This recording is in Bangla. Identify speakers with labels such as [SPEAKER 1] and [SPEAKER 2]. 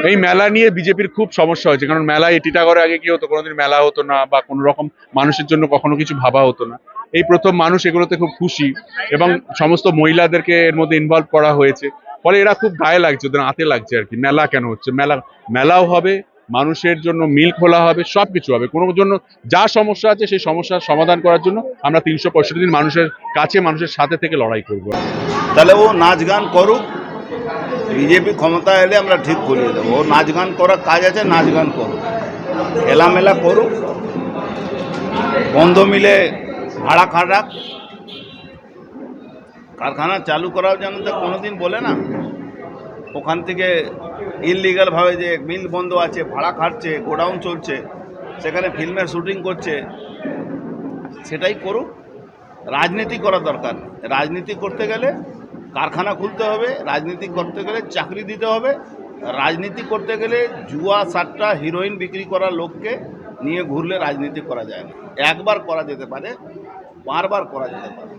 [SPEAKER 1] এই মেলা নিয়ে বিজেপির খুব সমস্যা হয়েছে, কারণ মেলা এই টিটাগড়ে আগে কি হতো, কোনোদিন মেলা হতো না বা কোনো রকম মানুষের জন্য কখনো কিছু ভাবা হতো না। এই প্রথম মানুষ এগুলোতে খুব খুশি এবং সমস্ত মহিলাদেরকে এর মধ্যে ইনভলভ করা হয়েছে, ফলে এরা খুব গায়ে লাগছে, ওদের হাতে লাগছে আর কি। মেলা কেন হচ্ছে, মেলাও হবে, মানুষের জন্য মিল খোলা হবে, সবকিছু হবে। কোনো জন্য যা সমস্যা আছে সেই সমস্যার সমাধান করার জন্য আমরা 365 দিন মানুষের কাছে, মানুষের সাথে থেকে লড়াই করবো।
[SPEAKER 2] তাহলে ও নাচ গান করুক, বিজেপি ক্ষমতা এলে আমরা ঠিক করিয়ে দেবো। ও নাচ গান করার কাজ আছে, নাচ গান করুক, খেলামেলা করুক, বন্ধ মিলে ভাড়া খাটাক, কারখানা চালু করার জন্য তো কোনোদিন বলে না। ওখান থেকে ইললিগালভাবে যে মিল বন্ধ আছে, ভাড়া খাটছে, গোডাউন চলছে, সেখানে ফিল্মের শুটিং করছে, সেটাই করুক। রাজনীতি করা দরকার। রাজনীতি করতে গেলে কারখানা খুলতে হবে, রাজনীতি করতে গেলে চাকরি দিতে হবে, রাজনীতি করতে গেলে জুয়া সাট্টা হিরোইন বিক্রি করা লোককে নিয়ে ঘুরলে রাজনীতি করা যায় না। একবার করা যেতে পারে, বারবার করা যেতে পারে।